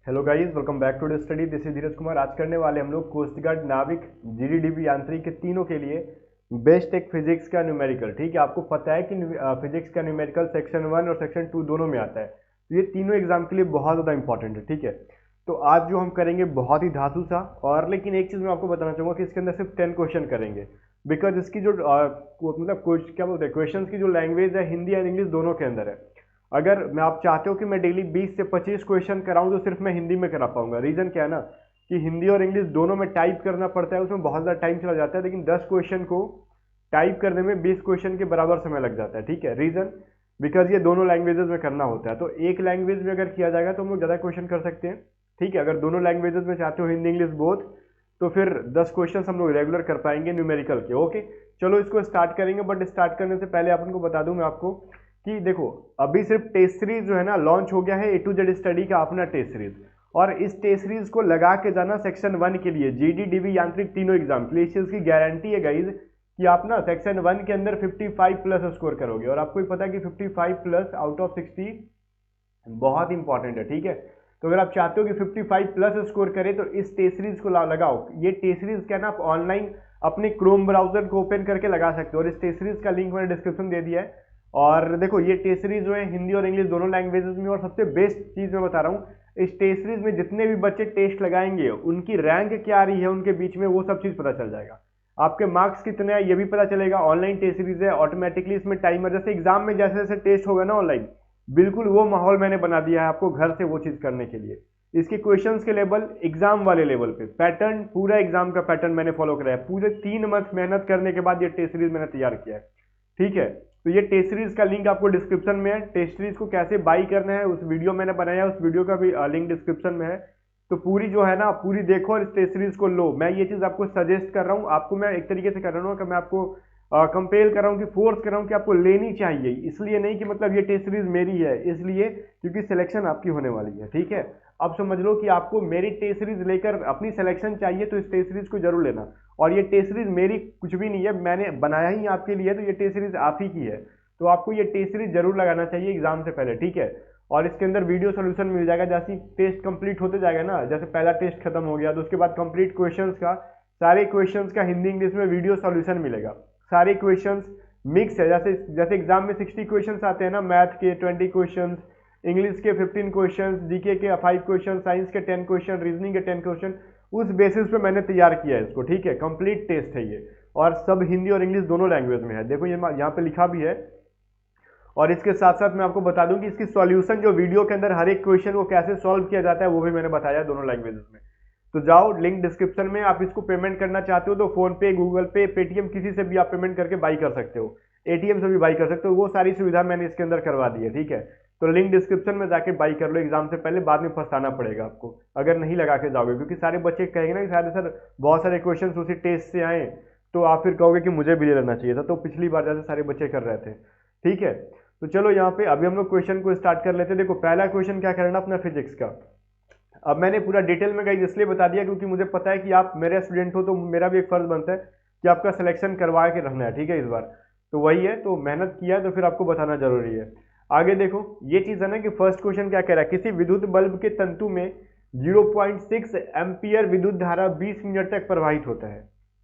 Hello guys, welcome back to study. This is Dheeraj Kumar. आज करने वाले हम लोग कोस्ट गार्ड, नाविक, जीडीडीबी यांत्रिक के तीनों के लिए बेस्ट एक फिजिक्स का न्यूमेरिकल। ठीक है, आपको पता है कि फिजिक्स का न्यूमेरिकल सेक्शन 1 और सेक्शन 2 दोनों में आता है, तो ये तीनों एग्जाम के लिए बहुत ज़्यादा इंपॉर्टेंट है। ठीक है, तो आज जो हम करेंगे बहुत ही धांसू सा, और लेकिन एक चीज़ मैं आपको बताना चाहूँगा कि इसके अंदर सिर्फ 10 क्वेश्चन करेंगे। बिकॉज इसकी जो मतलब क्या बोलते हैं, क्वेश्चन की जो लैंग्वेज है हिंदी एंड इंग्लिश दोनों के अंदर है। अगर मैं आप चाहते हो कि मैं डेली 20 से 25 क्वेश्चन कराऊं तो सिर्फ मैं हिंदी में करा पाऊंगा। रीजन क्या है ना कि हिंदी और इंग्लिश दोनों में टाइप करना पड़ता है, उसमें बहुत ज़्यादा टाइम चला जाता है, लेकिन 10 क्वेश्चन को टाइप करने में 20 क्वेश्चन के बराबर समय लग जाता है। ठीक है, रीजन बिकॉज ये दोनों लैंग्वेजेस में करना होता है, तो एक लैंग्वेज में अगर किया जाएगा तो हम लोग ज़्यादा क्वेश्चन कर सकते हैं। ठीक है, अगर दोनों लैंग्वेजेस में चाहते हो, हिंदी इंग्लिश बोथ, तो फिर 10 क्वेश्चन हम लोग रेगुलर कर पाएंगे न्यूमेरिकल के। ओके, चलो इसको स्टार्ट करेंगे, बट स्टार्ट करने से पहले अपन को बता दूं मैं आपको कि देखो, अभी सिर्फ टेस्ट सीरीज जो है ना लॉन्च हो गया है, ए टू जेड स्टडी का अपना टेस्ट सीरीज, और इस टेस्ट सीरीज को लगा के जाना सेक्शन 1 के लिए, जीडीडीबी यांत्रिक तीनों एग्जाम के लिए। इस चीज की गारंटी है गाइज कि आप ना सेक्शन 1 के अंदर 55 प्लस स्कोर करोगे, और आपको ही पता है कि 55 प्लस आउट ऑफ 60 बहुत इंपॉर्टेंट है। ठीक है, तो अगर आप चाहते हो कि 55 प्लस स्कोर करें तो इस टेस्ट सीरीज को लगाओ। ये टेस्ट सीरीज क्या ना, आप ऑनलाइन अपने क्रोम ब्राउजर को ओपन करके लगा सकते हो, और इस टेस्ट सीरीज का लिंक मैंने डिस्क्रिप्शन दे दिया है। और देखो, ये टेस्ट सीरीज जो है हिंदी और इंग्लिश दोनों लैंग्वेजेस में, और सबसे बेस्ट चीज मैं बता रहा हूँ, इस टेस्ट सीरीज में जितने भी बच्चे टेस्ट लगाएंगे उनकी रैंक क्या आ रही है उनके बीच में, वो सब चीज पता चल जाएगा। आपके मार्क्स कितने हैं ये भी पता चलेगा। ऑनलाइन टेस्ट सीरीज है, ऑटोमेटिकली इसमें टाइमर, जैसे एग्जाम में जैसे जैसे टेस्ट होगा ना ऑनलाइन, बिल्कुल वो माहौल मैंने बना दिया है आपको घर से वो चीज करने के लिए। इसके क्वेश्चंस के लेवल एग्जाम वाले लेवल पे, पैटर्न पूरा एग्जाम का पैटर्न मैंने फॉलो कराया है। पूरे 3 मंथ मेहनत करने के बाद ये टेस्ट सीरीज मैंने तैयार किया है। ठीक है, तो ये टेस्ट सीरीज का लिंक आपको डिस्क्रिप्शन में है। टेस्ट सीरीज को कैसे बाई करना है उस वीडियो मैंने बनाया है, उस वीडियो का भी लिंक डिस्क्रिप्शन में है। तो पूरी जो है ना, पूरी देखो और इस टेस्ट सीरीज को लो। मैं ये चीज आपको सजेस्ट कर रहा हूँ, आपको मैं एक तरीके से कर रहा हूँ कि मैं आपको कंपेल कर रहा हूँ, कि फोर्स कर रहा हूँ कि आपको लेनी चाहिए। इसलिए नहीं कि मतलब ये टेस्ट सीरीज मेरी है, इसलिए क्योंकि सिलेक्शन आपकी होने वाली है। ठीक है, अब समझ लो कि आपको मेरी टेस्ट सीरीज लेकर अपनी सिलेक्शन चाहिए, तो इस टेस्ट सीरीज को जरूर लेना। और ये टेस्ट सीरीज मेरी कुछ भी नहीं है, मैंने बनाया ही आपके लिए, तो ये टेस्ट सीरीज आप ही की है। तो आपको ये टेस्ट सीरीज जरूर लगाना चाहिए एग्जाम से पहले। ठीक है, और इसके अंदर वीडियो सोल्यूशन मिल जाएगा। जैसे टेस्ट कंप्लीट होते जाएगा ना, जैसे पहला टेस्ट खत्म हो गया तो उसके बाद कंप्लीट क्वेश्चंस का, सारे क्वेश्चंस का हिंदी इंग्लिश में वीडियो सॉल्यूशन मिलेगा। सारे क्वेश्चंस मिक्स है, जैसे जैसे एग्जाम में 60 क्वेश्चंस आते हैं ना, मैथ के 20 क्वेश्चंस, इंग्लिश के 15 क्वेश्चंस, जीके के 5 क्वेश्चन, साइंस के 10 क्वेश्चन, रीजनिंग के 10 क्वेश्चन, उस बेसिस पे मैंने तैयार किया है इसको। ठीक है, कंप्लीट टेस्ट है ये, और सब हिंदी और इंग्लिश दोनों लैंग्वेज में है। देखो ये यहाँ पे लिखा भी है। और इसके साथ साथ मैं आपको बता दूं कि इसकी सॉल्यूशन जो वीडियो के अंदर हर एक क्वेश्चन को कैसे सॉल्व किया जाता है वो भी मैंने बताया दोनों लैंग्वेजेस में। तो जाओ, लिंक डिस्क्रिप्शन में। आप इसको पेमेंट करना चाहते हो तो फोन पे, गूगल पे, पेटीएम, किसी से भी आप पेमेंट करके बाई कर सकते हो, एटीएम से भी बाई कर सकते हो। वो सारी सुविधा मैंने इसके अंदर करवा दी है। ठीक है, तो लिंक डिस्क्रिप्शन में जाके बाई कर लो एग्जाम से पहले, बाद में पछताना पड़ेगा आपको अगर नहीं लगा के जाओगे, क्योंकि सारे बच्चे कहेंगे ना कि सारे सर बहुत सारे क्वेश्चन उसी टेस्ट से आए, तो आप फिर कहोगे कि मुझे भी ले लेना चाहिए था। तो पिछली बार जैसे सारे बच्चे कर रहे थे। ठीक है, तो चलो यहाँ पे अभी हम लोग क्वेश्चन को स्टार्ट कर लेते हैं। देखो, पहला क्वेश्चन क्या करना अपना फिजिक्स का। अब मैंने पूरा डिटेल में गाइस इसलिए बता दिया क्योंकि मुझे पता है कि आप मेरे स्टूडेंट हो, तो मेरा भी एक फर्ज बनता है कि आपका सिलेक्शन करवा के रखना है। ठीक है, इस बार तो वही है, तो मेहनत किया है तो फिर आपको बताना जरूरी है। आगे देखो, ये चीज है ना कि फर्स्ट क्वेश्चन क्या कह रहा है, किसी विद्युत बल्ब के तंतु में 0.6 एम्पियर विद्युत धारा 20 मिनट तक प्रवाहित होता है।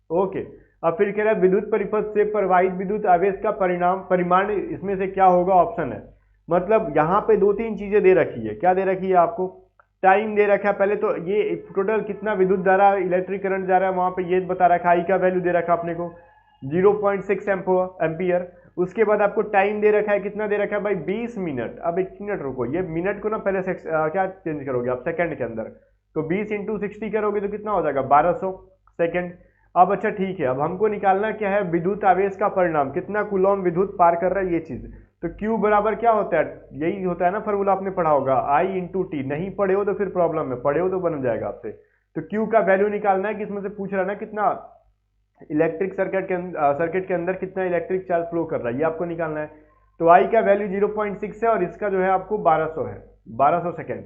ओके, अब फिर कह रहा है विद्युत परिपथ से प्रवाहित विद्युत आवेश का परिमाण इसमें से क्या होगा, ऑप्शन है। मतलब यहाँ पे 2-3 चीजें दे रखी है। क्या दे रखी है आपको, टाइम दे रखा है पहले, तो ये टोटल कितना विद्युत धारा इलेक्ट्रिक करंट जा रहा है वहां पे ये बता रखा है, आई का वैल्यू दे रखा है अपने को 0.6 एम्पियर। उसके बाद आपको टाइम दे रखा है, कितना दे रखा है भाई, 20 मिनट। अब 1 मिनट रुको, ये मिनट को ना पहले क्या चेंज करोगे आप, सेकंड के अंदर, तो 20 इंटू 60 करोगे तो कितना हो जाएगा, 1200 सेकंड। अब अच्छा ठीक है, अब हमको निकालना क्या है, विद्युत आवेश का परिणाम, कितना कूलॉम विद्युत पार कर रहा है ये चीज। तो Q बराबर क्या होता है, यही होता है ना फॉर्मूला, आपने पढ़ा होगा, I इंटू टी। नहीं पढ़े हो तो फिर प्रॉब्लम है, पढ़े हो तो बन जाएगा आपसे। तो Q का वैल्यू निकालना है, किसमें से पूछ रहा है ना, कितना इलेक्ट्रिक सर्किट के अंदर कितना इलेक्ट्रिक चार्ज फ्लो कर रहा है, ये आपको निकालना है। तो I का वैल्यू 0.6 है, और इसका जो है आपको 1200 है, 1200 सेकेंड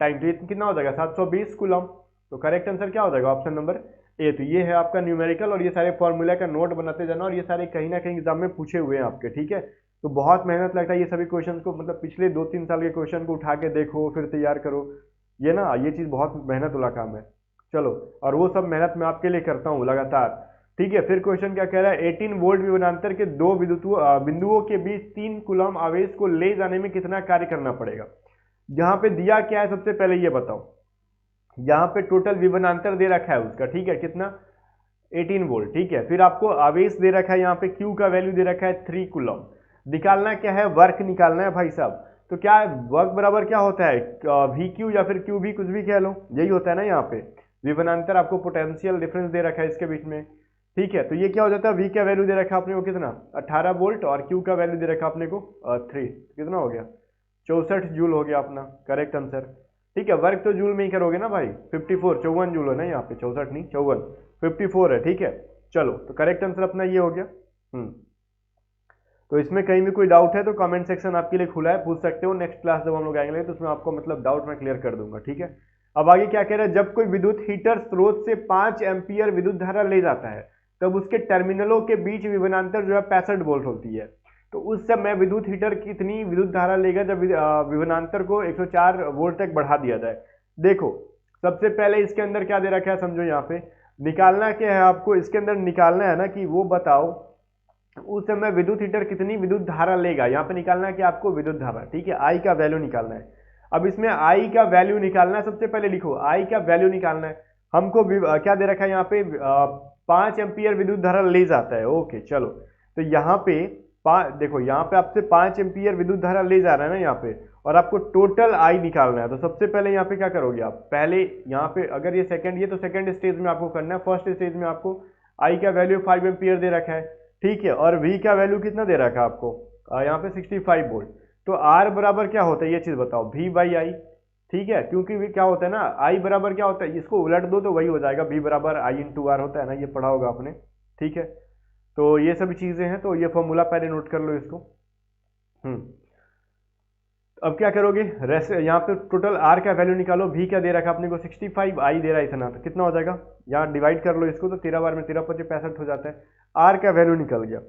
टाइम, तो ये कितना हो जाएगा, 720 कूलम। तो करेक्ट आंसर क्या हो जाएगा, ऑप्शन नंबर ए। तो ये है आपका न्यूमेरिकल, और ये सारे फॉर्मूला का नोट बनाते जाना, और ये सारे कहीं ना कहीं एग्जाम में पूछे हुए हैं आपके। ठीक है, तो बहुत मेहनत लगता है ये सभी क्वेश्चन को, मतलब पिछले 2-3 साल के क्वेश्चन को उठा के देखो फिर तैयार करो। ये ना, ये चीज़ बहुत मेहनत वाला काम है। चलो, और वो सब मेहनत मैं आपके लिए करता हूँ लगातार। ठीक है, फिर क्वेश्चन क्या कह रहा है, 18 वोल्ट विभवांतर के दो बिंदुओं के बीच 3 कूलम आवेश को ले जाने में कितना कार्य करना पड़ेगा। यहाँ पे दिया क्या है, सबसे पहले ये बताओ। यहाँ पे टोटल विभवांतर दे रखा है उसका, ठीक है, कितना, 18 वोल्ट। ठीक है, फिर आपको आवेश दे रखा है, यहाँ पे Q का वैल्यू दे रखा है 3 कूलम। निकालना क्या है, वर्क निकालना है भाई साहब। तो क्या वर्क बराबर क्या होता है, VQ या फिर QV, कुछ भी कह लो, यही होता है ना। यहाँ पे विभवांतर आपको पोटेंशियल डिफरेंस दे रखा है इसके बीच में। ठीक है, तो ये क्या हो जाता है, V का वैल्यू दे रखा है अपने को कितना, 18 वोल्ट, और Q का वैल्यू दे रखा है अपने को 3, कितना हो गया, 64 जूल हो गया अपना करेक्ट आंसर। ठीक है, वर्क तो जूल में ही करोगे ना भाई, 54, 54 जूल है ना यहाँ पे, 64 नहीं 54, 54 है। ठीक है, चलो, तो करेक्ट आंसर अपना ये हो गया। तो इसमें कहीं भी कोई डाउट है तो कमेंट सेक्शन आपके लिए खुला है, पूछ सकते हो। नेक्स्ट क्लास जब हम लोग आएंगे तो उसमें आपको मतलब डाउट मैं क्लियर कर दूंगा। ठीक है, अब आगे क्या कह रहा है, जब कोई विद्युत हीटर स्रोत से 5 एम्पियर विद्युत धारा ले जाता है तब उसके टर्मिनलों के बीच विभवांतर जो है 65 वोल्ट होती है। तो उस समय विद्युत हीटर कितनी विद्युत धारा लेगा जब विभवांतर को 104 वोल्ट तक बढ़ा दिया जाए। देखो, सबसे पहले इसके अंदर क्या दे रखा है, समझो। यहाँ पे निकालना क्या है आपको, इसके अंदर निकालना है ना कि वो बताओ उस समय विद्युत हीटर कितनी विद्युत धारा लेगा। यहाँ पे निकालना है कि आपको विद्युत धारा, ठीक है, आई का वैल्यू निकालना है। अब इसमें आई का वैल्यू निकालना है, सबसे पहले लिखो आई का वैल्यू निकालना है हमको। क्या दे रखा है यहाँ पे, 5 एम्पियर विद्युत धारा ले जाता है। ओके, चलो, तो यहाँ पे देखो, यहाँ पे आपसे 5 एम्पियर विद्युत धारा ले जा रहा है ना यहाँ पे, और आपको टोटल आई निकालना है। तो सबसे पहले यहाँ पे क्या करोगे आप, पहले यहाँ पे अगर ये सेकंड, ये तो सेकंड स्टेज में आपको करना है। फर्स्ट स्टेज में आपको आई का वैल्यू 5 एम्पियर दे रखा है, ठीक है, और वी का वैल्यू कितना दे रखा है आपको, यहाँ पे 65 वोल्ट। तो आर बराबर क्या होता है ये चीज बताओ, वी बाई आई। ठीक है, क्योंकि वी क्या होता है ना, आई बराबर क्या होता है, इसको उलट दो तो वही हो जाएगा, वी बराबर आई इंटू आर होता है ना, ये पढ़ा होगा आपने। ठीक है, तो ये सभी चीजें हैं, तो ये फॉर्मूला पहले नोट कर लो इसको। अब क्या करोगे, रेस्ट यहाँ पे टोटल आर का वैल्यू निकालो। भी क्या दे रखा है अपने को 65, आई दे रहा है इतना, तो कितना हो जाएगा, यहाँ डिवाइड कर लो इसको, तो 13 बार में 13 पचे 65 हो जाता है। आर का वैल्यू निकल गया।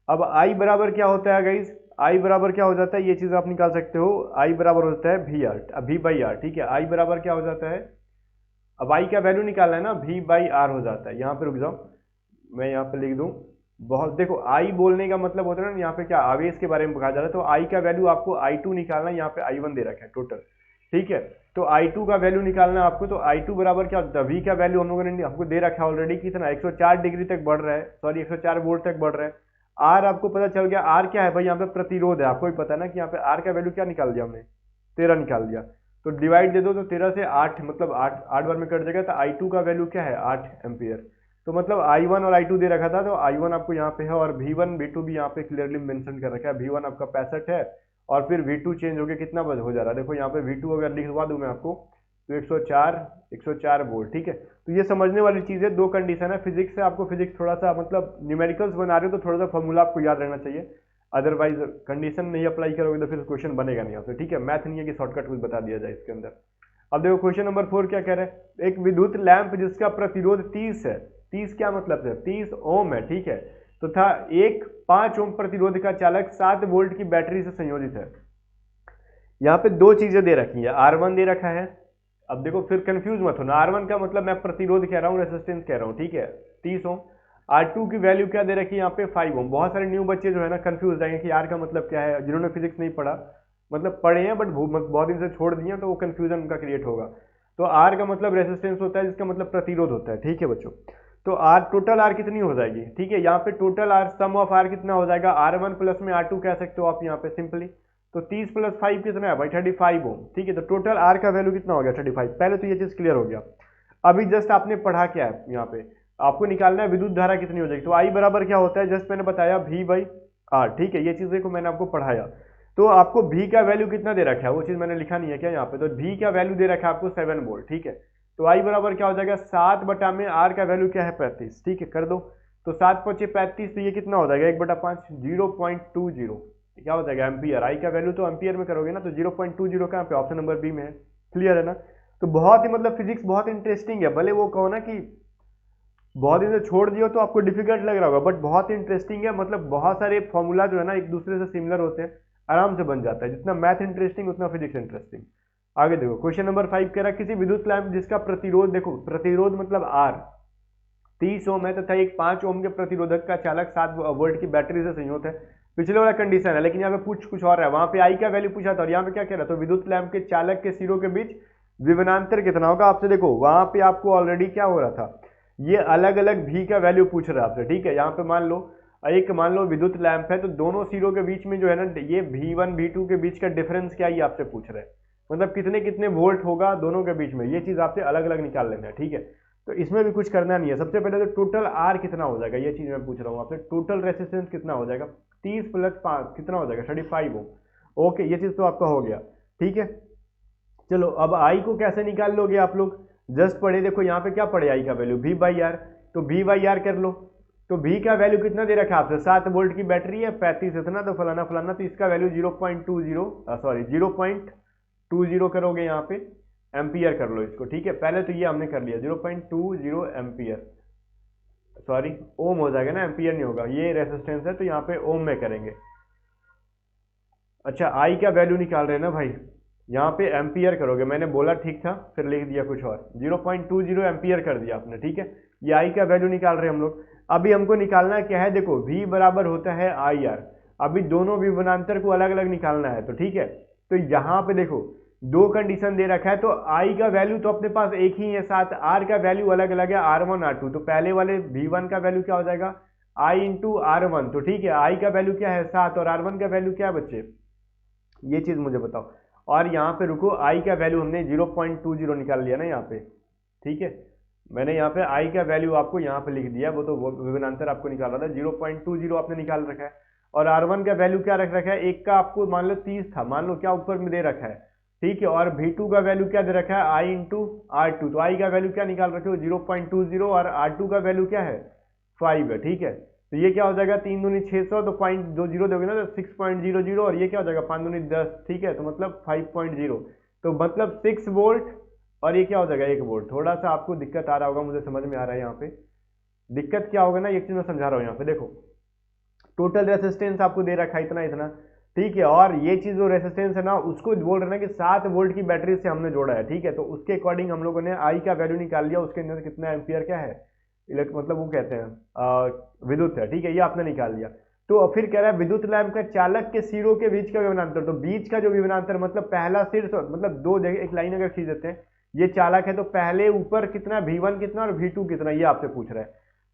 अब आई बराबर क्या होता है गाइज, आई बराबर क्या हो जाता है, ये चीज आप निकाल सकते हो। आई बराबर होता है V R, V by R. ठीक है, आई बराबर क्या हो जाता है, अब आई का वैल्यू निकालना है ना, वी बाई आर हो जाता है। यहाँ पे रुक जाओ, मैं यहाँ पे लिख दूं। बहुत देखो, आई बोलने का मतलब होता है ना, यहाँ पे क्या आवेश के बारे में कहा जा रहा है। तो आई का वैल्यू आपको I2 निकालना है, यहाँ पे I1 दे रखा है टोटल। ठीक है, तो I2 का वैल्यू निकालना है आपको। तो I2 बराबर क्या होता है, V का वैल्यू हम लोगों ने हमको दे रखा है ऑलरेडी, कितना 104 डिग्री तक बढ़ रहा है, सॉरी 104 वोल्ट तक बढ़ रहा है। आर आपको पता चल गया, आर क्या है भाई, यहाँ पे प्रतिरोध है, आपको भी पता है ना कि यहाँ पे आर का वैल्यू क्या निकाल दिया हमने, 13 निकाल दिया। तो डिवाइड दे दो, तो 13 से 8, मतलब 8 बार में कट जाएगा। तो I2 का वैल्यू क्या है, 8 एम्पियर। तो मतलब I1 और I2 दे रखा था, तो I1 आपको यहाँ पे है, और V1 V2 भी यहाँ पे क्लियरली मेंशन कर रखा है। V1 आपका 65 है, और फिर V2 चेंज होकर कितना हो जा रहा है, देखो यहाँ पे V2 अगर लिखवा दूं मैं आपको, तो 104 वोल्ट। ठीक है, तो ये समझने वाली चीज़ है। दो कंडीशन है फिजिक्स से, आपको फिजिक्स थोड़ा सा मतलब न्यूमेरिकल्स बना रहे हो तो थोड़ा सा फॉर्मूला आपको याद रहना चाहिए, अदरवाइज कंडीशन नहीं अप्लाई करोगे तो फिर क्वेश्चन बनेगा नहीं आपसे। ठीक है, मैथ नहीं है कि शॉर्टकट कुछ बता दिया जाए इसके अंदर। अब देखो क्वेश्चन नंबर 4 क्या कह रहा है, एक विद्युत लैंप जिसका प्रतिरोध 30 है, 30 क्या मतलब है, 30 ओम है। ठीक है, तो था एक 5 ओम प्रतिरोध का चालक 7 वोल्ट की बैटरी से संयोजित है। यहाँ पे दो चीजें दे रखी है, R1 दे रखा है। अब देखो फिर कंफ्यूज मत होना, R1 का मतलब मैं प्रतिरोध कह रहा हूँ, रेसिस्टेंस कह रहा हूँ। ठीक है, 30 ओम। R2 की वैल्यू क्या दे रखी है यहाँ पे, 5 ओम। बहुत सारे न्यू बच्चे जो है ना कंफ्यूज रहेंगे कि R का मतलब क्या है, जिन्होंने फिजिक्स नहीं पढ़ा, मतलब पढ़े हैं बट बहुत दिन से छोड़ दिए, तो वो कंफ्यूजन उनका क्रिएट होगा। तो R का मतलब रेसिस्टेंस होता है, जिसका मतलब प्रतिरोध होता है। ठीक है बच्चों, तो R टोटल R कितनी हो जाएगी, ठीक है, यहाँ पे total R sum of R कितना हो जाएगा, R1 प्लस में R2 कह सकते हो आप यहाँ पे सिंपली। तो 30 प्लस 5 कितना है भाई, 35 ओम। ठीक है, तो टोटल R का वैल्यू कितना हो गया, 35। पहले तो ये चीज क्लियर हो गया। अभी जस्ट आपने पढ़ा क्या है, यहाँ पे आपको निकालना है विद्युत धारा कितनी हो जाएगी। तो I बराबर क्या होता है, जस्ट मैंने बताया V बाई R। ठीक है, ये चीजें को मैंने आपको पढ़ाया। तो आपको V का वैल्यू कितना दे रखा है, वो चीज मैंने लिखा नहीं है क्या यहाँ पे। तो V का वैल्यू दे रखा है आपको 7 वोल्ट। ठीक है, तो I बराबर क्या हो जाएगा, 7 बटा में R का वैल्यू क्या है, 35। ठीक है, कर दो, तो 7 पचे 35, तो ये कितना हो जाएगा, 1/5, 0.20 क्या हो जाएगा एम्पियर। आई का वैल्यू तो एम्पियर में करोगे ना, तो 0.20 का यहाँ पे ऑप्शन नंबर बी में है। क्लियर है ना। तो बहुत ही मतलब फिजिक्स बहुत इंटरेस्टिंग है, भले वो कहो ना कि बहुत दिन से छोड़ दियो तो आपको डिफिकल्ट लग रहा होगा, बट बहुत इंटरेस्टिंग है। मतलब बहुत सारे फॉर्मूला जो है ना एक दूसरे से सिमिलर होते हैं, आराम से बन जाता है। जितना मैथ इंटरेस्टिंग उतना फिजिक्स इंटरेस्टिंग। आगे देखो क्वेश्चन नंबर 5 कह रहा है किसी विद्युत लैंप जिसका प्रतिरोध, देखो प्रतिरोध मतलब आर 30 ओम है तथा एक 5 ओम के प्रतिरोधक का चालक 7 वोल्ट की बैटरी से संयुक्त है। पिछले वाला कंडीशन है, लेकिन यहाँ पे पूछ कुछ और है, वहां पे आई का वैल्यू पूछा था और यहाँ पे क्या कह रहा था, तो विद्युत लैंप के चालक के सिरों के बीच विभवांतर कितना होगा आपसे। देखो वहां पे आपको ऑलरेडी क्या हो रहा था, ये अलग अलग भी का वैल्यू पूछ रहा है आपसे, ठीक है। यहाँ पे मान लो विद्युत लैंप है तो दोनों सिरों के बीच में जो है ना, ये V1 V2 के बीच का डिफरेंस क्या, ये आपसे पूछ रहे हैं, मतलब कितने कितने वोल्ट होगा दोनों के बीच में, ये चीज आपसे अलग अलग निकाल लेना है, ठीक है। तो इसमें भी कुछ करना नहीं है, सबसे पहले तो टोटल आर कितना हो जाएगा, ये चीज मैं पूछ रहा हूँ आपसे, टोटल रेसिस्टेंस कितना हो जाएगा, 30 + 5 कितना हो जाएगा, 35 ओम। ओके, ये चीज तो आपका हो गया, ठीक है। चलो अब आई को कैसे निकाल लोगे आप लोग, जस्ट पढ़े, देखो यहाँ पे क्या पढ़े आई का वैल्यू V/R, तो V/R कर लो। तो V का वैल्यू कितना दे रखा है आपसे, 7 वोल्ट की बैटरी है, 35 इतना, तो फलाना फलाना, तो इसका वैल्यू 0.20 करोगे यहाँ पे, एम्पियर कर लो इसको, ठीक है। पहले तो ये हमने कर लिया 0.20 एम्पियर, सॉरी ओम हो जाएगा ना, एम्पियर नहीं होगा, ये रेसिस्टेंस है तो यहाँ पे ओम में करेंगे। अच्छा आई का वैल्यू निकाल रहे हैं ना भाई, यहाँ पे एम्पियर करोगे, मैंने बोला ठीक था फिर लिख दिया कुछ और, 0.20 एम्पियर कर दिया आपने, ठीक है। ये आई का वैल्यू निकाल रहे हैं हम लोग। अभी हमको निकालना क्या है, देखो V बराबर होता है IR, अभी दोनों विभवांतर को अलग अलग निकालना है, तो ठीक है। तो यहाँ पे देखो दो कंडीशन दे रखा है, तो I का वैल्यू तो अपने पास एक ही है, साथ R का वैल्यू अलग अलग है, R1 R2, तो पहले वाले V1 का वैल्यू क्या हो जाएगा I × R1, तो ठीक है, I का वैल्यू क्या है 7 और R1 का वैल्यू क्या है बच्चे, ये चीज मुझे बताओ। और यहाँ पे रुको, आई का वैल्यू हमने 0.20 निकाल लिया ना यहाँ पे, ठीक है। मैंने यहाँ पे आई का वैल्यू आपको यहाँ पे लिख दिया, वो तो विभवांतर आपको निकाल रहा था, 0.20 आपने निकाल रखा है। और R1 का वैल्यू क्या रख रखा है, एक का आपको मान लो 30 था, मान लो क्या ऊपर में दे रखा है, ठीक है। और V2 का वैल्यू क्या दे रखा है I × R2, तो आई का वैल्यू क्या निकाल रखे हो 0.20 और R2 का वैल्यू क्या है 5 है, ठीक है। तो ये क्या हो जाएगा 3 दूनी 600, तो 0.20 दोगे ना तो 6.00, और ये क्या हो जाएगा 5 दूनी 10, ठीक है, तो मतलब 5.0, तो मतलब 6 वोल्ट, और ये क्या हो जाएगा 1 वोल्ट। थोड़ा सा आपको दिक्कत आ रहा होगा, मुझे समझ में आ रहा है, यहाँ पे दिक्कत क्या होगा ना, एक चीज मैं समझा रहा हूँ, यहाँ पे देखो टोटल रेसिस्टेंस आपको दे रखा है इतना इतना, ठीक है। और ये चीज जो रेसिस्टेंस है ना, उसको बोल रहे हैं कि 7 वोल्ट की बैटरी से हमने जोड़ा है, ठीक है। तो उसके अकॉर्डिंग हम लोगों ने आई का वैल्यू निकाल लिया, उसके अंदर कितना एम्पियर क्या है, मतलब वो कहते हैं विद्युत है, ठीक है, ये आपने निकाल लिया। तो फिर कह रहा है विद्युत लैंप का चालक के सिरों के बीच का विभवांतर, तो बीच का जो विभवांतर मतलब पहला सिर, मतलब दो जगह एक लाइन अगर खींच देते हैं, ये चालक है तो पहले ऊपर कितना V1 कितना और V2 कितना, ये आपसे पूछ रहा है।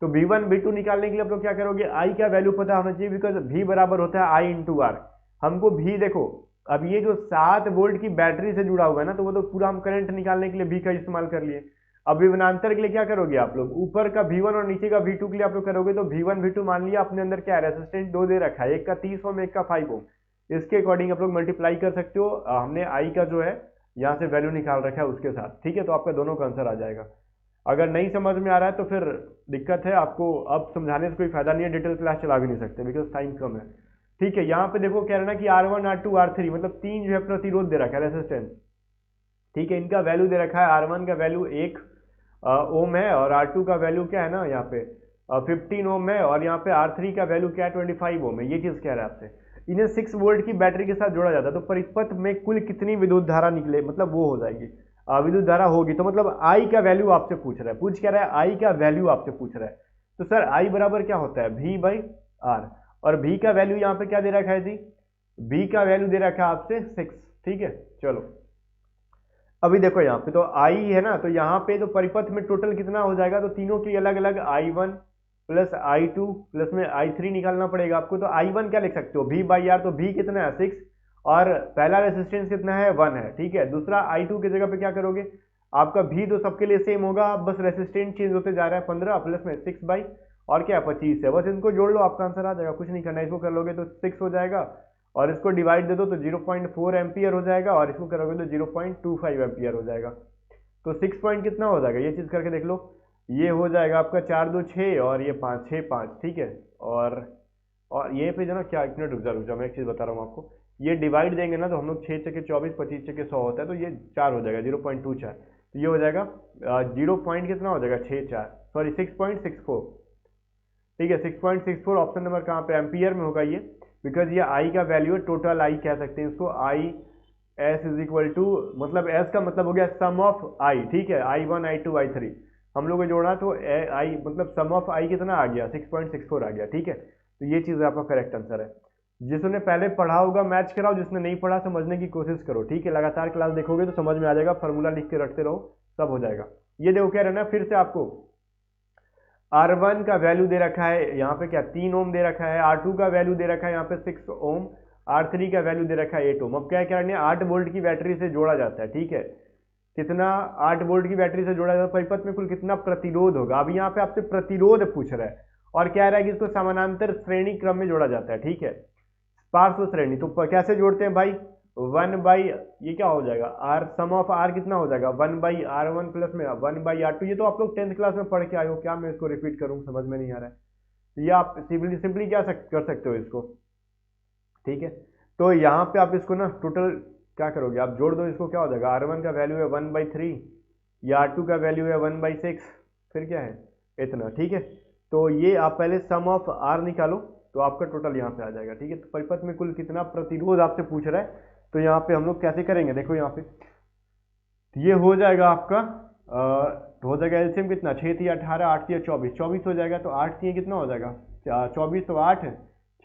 तो V1 V2 निकालने के लिए आप लोग क्या करोगे, आई का वैल्यू पता होना चाहिए, बिकॉज V बराबर होता है I × R। हमको V देखो, अब ये जो 7 वोल्ट की बैटरी से जुड़ा हुआ है ना, तो वो तो पूरा हम करंट निकालने के लिए V का इस्तेमाल कर लिए। अब विभवांतर के लिए क्या करोगे आप लोग, ऊपर का V1 और नीचे का V2 के लिए आप लोग करोगे, तो V1 V2 मान लिया अपने अंदर क्या है, रेसिस्टेंस दो दे रखा है, एक का 30 ओम एक का 5 ओम, इसके अकॉर्डिंग आप लोग मल्टीप्लाई कर सकते हो। हमने आई का जो है यहाँ से वैल्यू निकाल रखा है उसके साथ, ठीक है। तो आपका दोनों का आंसर आ जाएगा। अगर नहीं समझ में आ रहा है तो फिर दिक्कत है आपको, अब समझाने से कोई फायदा नहीं है, डिटेल क्लास चला भी नहीं सकते बिकॉज टाइम कम है, ठीक है। यहाँ पे देखो कह रहे ना कि R1 R2 R3 मतलब 3 जो है प्रतिरोध दे रखा है, रेसिस्टेंस, ठीक है। इनका वैल्यू दे रखा है, R1 का वैल्यू 1 ओम है, और R2 का वैल्यू क्या है ना यहाँ पे 15 ओम है, और यहाँ पे R3 का वैल्यू क्या है 25 ओम है, ये चीज कह रहा है आपसे। इन्हें 6 वोल्ट की बैटरी के साथ जोड़ा जाता है, तो परिपथ में कुल कितनी विद्युत धारा निकले, मतलब वो हो जाएगी विद्युत धारा होगी, तो मतलब आई का वैल्यू आपसे पूछ रहा है, पूछ क्या रहा है आई का वैल्यू आपसे पूछ रहा है। तो सर आई बराबर क्या होता है V/R, और V का वैल्यू यहाँ पे क्या दे रखा है जी, V का वैल्यू दे रखा है आपसे 6, ठीक है। चलो अभी देखो यहाँ पे तो I है ना, तो यहाँ पे तो परिपथ में टोटल कितना हो जाएगा, तो तीनों की अलग अलग I1 + I2 प्लस में I3 निकालना पड़ेगा आपको। तो I1 क्या लिख सकते हो V/R, तो V कितना है 6, और पहला रेसिस्टेंस कितना है 1 है, ठीक है। दूसरा I2 की जगह पे क्या करोगे, आपका V तो सबके लिए सेम होगा, बस रेसिस्टेंस चेंज होते जा रहा है, 15 प्लस में 6 बाई और क्या 25 है, बस इनको जोड़ लो आपका आंसर आ जाएगा, कुछ नहीं करना, इसको कर लोगे तो 6 हो जाएगा, और इसको डिवाइड दे दो तो 0.4 एम्पियर हो जाएगा, और इसको करोगे तो 0.25 एम्पियर हो जाएगा। तो 6 पॉइंट कितना हो जाएगा, ये चीज करके देख लो, ये हो जाएगा आपका 4 2 6 और ये 5 6 5, ठीक है। और ये पे जो ना क्या, एक मिनट रुक जा मैं एक चीज बता रहा हूँ आपको, ये डिवाइड देंगे ना तो हम लोग 6 चके 24 25 चके 100 होता है, तो ये 4 हो जाएगा 0.24, तो ये हो जाएगा 0 पॉइंट कितना हो जाएगा 64, सॉरी 6.64, ठीक है 6.64। ऑप्शन नंबर कहाँ पे, एम्पियर में होगा ये, बिकॉज ये आई का वैल्यू है, टोटल आई कह सकते हैं इसको, I S is equal to, मतलब एस का मतलब हो गया सम ऑफ आई, ठीक है, I1 I2 I3 हम लोग को जोड़ा तो आई मतलब सम ऑफ आई कितना आ गया 6.64 आ गया, ठीक है। तो ये चीज़ आपका करेक्ट आंसर है। जिसने पहले पढ़ा होगा मैच कराओ, जिसने नहीं पढ़ा समझने की कोशिश करो, ठीक है। लगातार क्लास देखोगे तो समझ में आ जाएगा, फार्मूला लिख के रखते रहो, सब हो जाएगा। ये देखो क्या रहना फिर से आपको R1 का वैल्यू दे रखा है यहाँ पे क्या 3 ओम दे रखा है, R2 का वैल्यू दे रखा है यहाँ पे 6 ओम, R3 का वैल्यू दे रखा है 8 ओम। अब क्या करना है 8 वोल्ट की बैटरी से जोड़ा जाता है, ठीक है। कितना 8 वोल्ट की बैटरी से जोड़ा जाता है, परिपथ में कुल कितना प्रतिरोध होगा। अब यहाँ पे आपसे प्रतिरोध पूछ रहा है और कह रहा है कि इसको समानांतर श्रेणी क्रम में जोड़ा जाता है, ठीक है, पार्श्व श्रेणी। तो कैसे जोड़ते हैं भाई, 1 बाई ये क्या हो जाएगा आर, सम ऑफ आर कितना हो जाएगा 1 बाई R1 प्लस में 1 बाई R2। ये तो आप लोग 10th क्लास में पढ़ के आए हो, क्या मैं इसको रिपीट करूं, समझ में नहीं आ रहा है। तो ये आप सिंपली क्या कर सकते हो इसको, ठीक है। तो यहाँ पे आप इसको ना टोटल क्या करोगे, आप जोड़ दो इसको, क्या हो जाएगा R1 का वैल्यू है 1/3 या R2 का वैल्यू है 1/6, फिर क्या है इतना, ठीक है। तो ये आप पहले सम ऑफ आर निकालो तो आपका टोटल यहाँ पे आ जाएगा, ठीक है। तो परिपथ में कुल कितना प्रतिरोध आपसे पूछ रहा है, तो यहाँ पे हम लोग कैसे करेंगे, देखो यहाँ पे ये हो जाएगा आपका हो जाएगा एलसीएम कितना 6 3 18 8 3 24 24 हो जाएगा। तो 8 3 कितना हो जाएगा 24, तो 8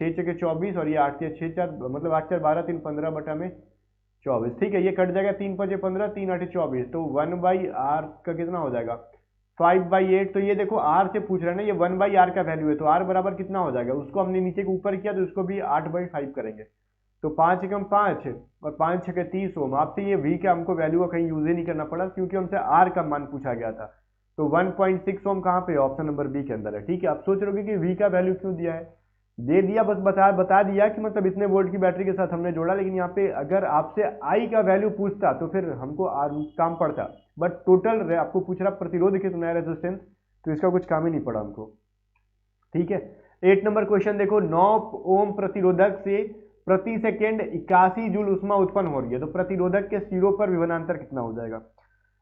6 6 24 और ये 8 3 6 4 मतलब 8 4 12 3 15 बटा में 24, ठीक है। ये कट जाएगा 3 5 15 3 8 24, तो 1 बाई आर का कितना हो जाएगा 5/8। तो ये देखो आर से पूछ रहे हैं ना, ये 1 बाई आर का वैल्यू है, तो आर बराबर कितना हो जाएगा, उसको हमने नीचे के ऊपर किया तो इसको भी 8/5 करेंगे। तो 5 एकम 5 और 5 6 30 ओम। आपसे ये V का हमको वैल्यू का कहीं यूज ही नहीं करना पड़ा क्योंकि हमसे R का मान पूछा गया था। तो 1.6 ओम कहाँ पे ऑप्शन नंबर बी के अंदर है, ठीक है। आप सोच रहे हो कि V का वैल्यू क्यों दिया है, दे दिया बस बता दिया कि मतलब इतने वोल्ट की बैटरी के साथ हमने जोड़ा, लेकिन यहाँ पे अगर आपसे I का वैल्यू पूछता तो फिर हमको काम पड़ता, बट टोटल आपको पूछ रहा प्रतिरोध कितना है रेजिस्टेंस, तो इसका कुछ काम ही नहीं पड़ा हमको, ठीक है। 8 नंबर क्वेश्चन देखो, 9 ओम प्रतिरोधक से प्रति सेकेंड 81 जूल ऊष्मा उत्पन्न हो रही है, तो प्रतिरोधक के सिरों पर विभवांतर कितना हो जाएगा।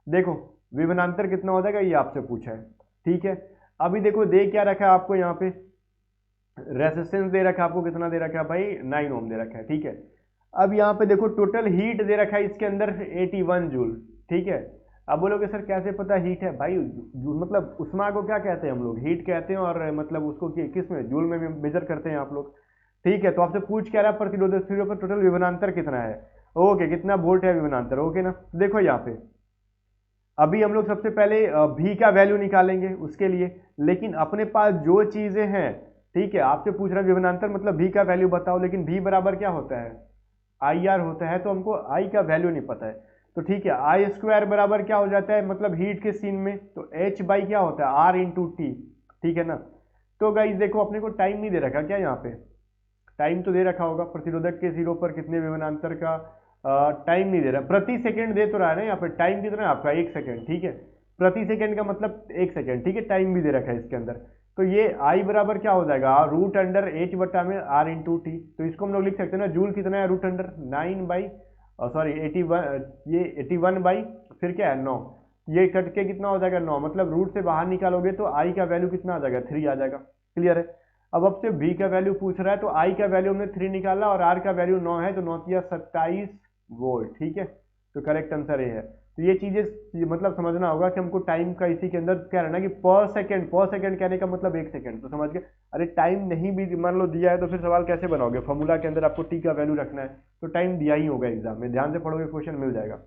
देखो विभवांतर कितना हो जाएगा ये आपसे पूछा है, ठीक है। अभी देखो दे क्या रखा है आपको, यहाँ पे रेसिस्टेंस दे रखा है आपको, कितना दे रखा है भाई 9 ओम दे रखा है, ठीक है। अब यहाँ पे देखो टोटल हीट दे रखा है इसके अंदर 81 जूल, ठीक है। अब बोलोगे सर कैसे पता हीट है, भाई मतलब उष्मा को क्या कहते हैं हम लोग, हीट कहते हैं, और मतलब उसको किस में जूल में मेजर करते हैं आप लोग, ठीक है। तो आपसे पूछ क्या रहा है प्रतिरोधक सिरों पर टोटल विभवांतर कितना है, ओके, कितना वोल्ट है विभवांतर, ओके ना। देखो यहाँ पे अभी हम लोग सबसे पहले भी का वैल्यू निकालेंगे उसके लिए, लेकिन अपने पास जो चीजें हैं, ठीक है, आपसे पूछ रहा है विभवांतर मतलब भी का वैल्यू बताओ, लेकिन भी बराबर क्या होता है IR होता है, तो हमको I का वैल्यू नहीं पता है। तो ठीक है, I स्क्वायर बराबर क्या हो जाता है, मतलब हीट के सीन में तो H बाई क्या होता है R इंटू टी, ठीक है ना। तो गाइस देखो अपने को टाइम नहीं दे रखा क्या, यहाँ पे टाइम तो दे रखा होगा, प्रतिरोधक के सिरों पर कितने विभवांतर का टाइम नहीं दे रहा, प्रति सेकंड दे तो रहा है ना, यहाँ पे टाइम कितना है आपका 1 सेकंड, ठीक है। प्रति सेकंड का मतलब 1 सेकंड, ठीक है, टाइम भी दे रखा है इसके अंदर। तो ये I बराबर क्या हो जाएगा रूट अंडर H बटा में R इंटू टी। तो इसको हम लोग लिख सकते हैं ना, जूल कितना है रूट अंडर 9 बाई सॉरी 81, ये 81 बाई फिर क्या है 9, ये कट के कितना हो जाएगा 9, मतलब रूट से बाहर निकालोगे तो I का वैल्यू कितना आ जाएगा 3 आ जाएगा, क्लियर है। अब आपसे V का वैल्यू पूछ रहा है, तो I का वैल्यू हमने 3 निकाला और R का वैल्यू 9 है, तो 9 किया 27 वोल्ट, ठीक है। तो करेक्ट आंसर ये है। तो ये चीजें मतलब समझना होगा कि हमको टाइम का इसी के अंदर क्या रहना कि पर सेकंड कहने का मतलब 1 सेकंड, तो समझ गए। अरे टाइम नहीं भी मान लो दिया है तो फिर सवाल कैसे बनाओगे, फॉर्मूला के अंदर आपको टी का वैल्यू रखना है, तो टाइम दिया ही होगा एग्जाम में, ध्यान से पढ़ोगे क्वेश्चन मिल जाएगा।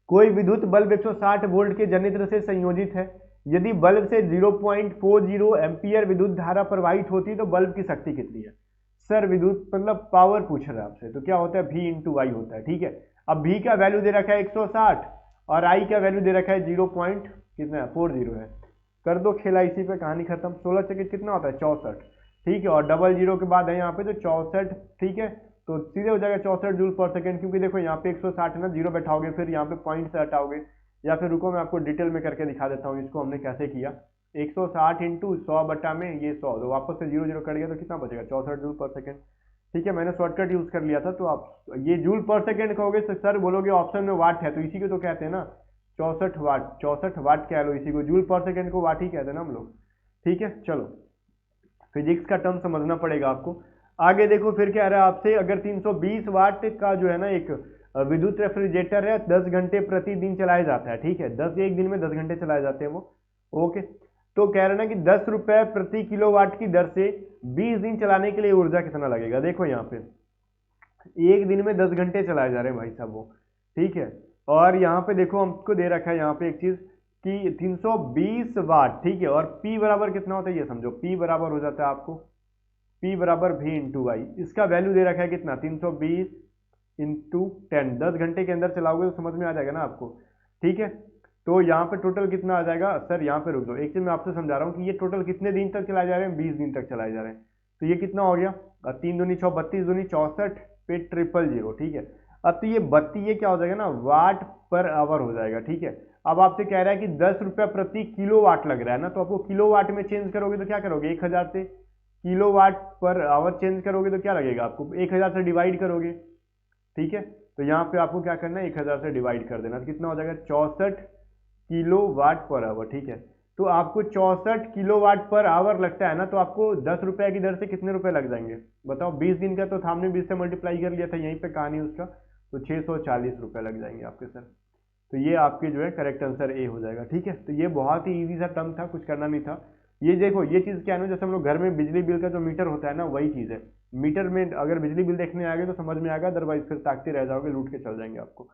कोई विद्युत बल्ब 160 वोल्ट के जनित्र से संयोजित है, यदि बल्ब से 0.40 एम्पियर विद्युत धारा प्रवाहित होती है तो बल्ब की शक्ति कितनी है। सर विद्युत मतलब पावर पूछ रहा है आपसे, तो क्या होता है V इंटू आई होता है, ठीक है। अब V का वैल्यू दे रखा है 160 और I का वैल्यू दे रखा है 0.40 है, कर दो खेला इसी पे कहानी खत्म। 16 चकित कितना होता है 64, ठीक है, और डबल जीरो के बाद है यहाँ पे तो 64, ठीक है। तो सीधे हो जाएगा 64 जूल पर सेकंड, क्योंकि देखो यहाँ पे 160 ना, जीरो बैठाओगे फिर यहाँ पे पॉइंट से हटाओगे, या फिर रुको मैं आपको डिटेल में करके दिखा देता हूँ इसको हमने कैसे किया। 160 इंटू 100 बटा में ये 100, तो वापस से जीरो जीरो कट गया तो कितना बचेगा 64 जूल पर सेकंड, ठीक है। मैंने शॉर्टकट यूज कर लिया था, तो आप ये जूल पर सेकंड कहोगे तो सर बोलोगे ऑप्शन में वाट है, तो इसी को तो कहते हैं ना 64 वाट, 64 वाट कह लो इसी को, जूल पर सेकंड को वाट ही कहते हैं ना हम लोग, ठीक है। चलो फिजिक्स का टर्म समझना पड़ेगा आपको। आगे देखो फिर क्या रहा है आपसे, अगर 320 वाट का जो है ना एक विद्युत रेफ्रिजरेटर है 10 घंटे प्रतिदिन चलाया जाता है, ठीक है, 10 एक दिन में 10 घंटे चलाए जाते हैं वो। ओके, तो कह रहे हैं ना कि 10 रुपए प्रति किलोवाट की दर से 20 दिन चलाने के लिए ऊर्जा कितना लगेगा। देखो यहाँ पे एक दिन में 10 घंटे चलाए जा रहे हैं भाई साहब वो, ठीक है। और यहाँ पे देखो हमको दे रखा है यहाँ पे एक चीज कि 320 वाट, ठीक है। और P बराबर कितना होता है ये समझो, P बराबर हो जाता है आपको P बराबर V इंटू वाई। इसका वैल्यू दे रखा है कितना 320 इंटू 10, 10 घंटे के अंदर चलाओगे तो समझ में आ जाएगा ना आपको, ठीक है। तो यहाँ पे टोटल कितना आ जाएगा सर, यहाँ पे रुक दो, एक चीज मैं आपसे समझा रहा हूँ कि ये टोटल कितने दिन तक चलाए जा रहे हैं, 20 दिन तक चलाए जा रहे हैं। तो ये कितना हो गया 3 दूनी 6 32 दूनी 64 पे 000, ठीक है। अब तो ये 32 ये क्या हो जाएगा ना वाट पर आवर हो जाएगा, ठीक है। अब आपसे कह रहा है कि 10 रुपया प्रति किलो वाट लग रहा है ना, तो आपको किलो वाट में चेंज करोगे तो क्या करोगे 1000 से kilo watt per hour change करोगे तो क्या लगेगा आपको 1000 से डिवाइड करोगे, ठीक है। तो यहाँ पे आपको क्या करना है 1000 से डिवाइड कर देना, तो कितना हो जाएगा 64 किलो वाट पर आवर, ठीक है। तो आपको 64 किलो वाट पर आवर लगता है ना, तो आपको 10 रुपए की दर से कितने रुपए लग जाएंगे बताओ। 20 दिन का तो हमने 20 से मल्टीप्लाई कर लिया था यहीं पे कहानी उसका, तो 640 रुपए लग जाएंगे आपके सर। तो ये आपके जो है करेक्ट आंसर ए हो जाएगा, ठीक है। तो ये बहुत ही इजी सा टर्म था, कुछ करना नहीं था। ये देखो ये चीज क्या है ना, जैसे हम लोग घर में बिजली बिल का जो मीटर होता है ना वही चीज है। मीटर में अगर बिजली बिल देखने आ गए तो समझ में आएगा, अदरवाइज फिर ताकते रह जाओगे, लूट के चल जाएंगे आपको।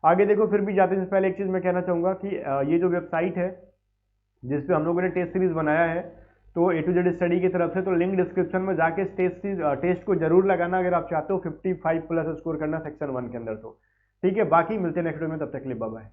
आगे देखो फिर भी जाते हैं पहले एक चीज मैं कहना चाहूंगा कि ये जो वेबसाइट है जिसपे हम लोगों ने टेस्ट सीरीज बनाया है, तो A to Z स्टडी की तरफ से, तो लिंक डिस्क्रिप्शन में जाके टेस्ट को जरूर लगाना अगर आप चाहते हो 55 प्लस स्कोर करना सेक्शन 1 के अंदर। तो ठीक है, बाकी मिलते हैं नेक्स्ट वीडियो में, तब तक के लिए बाय बाय।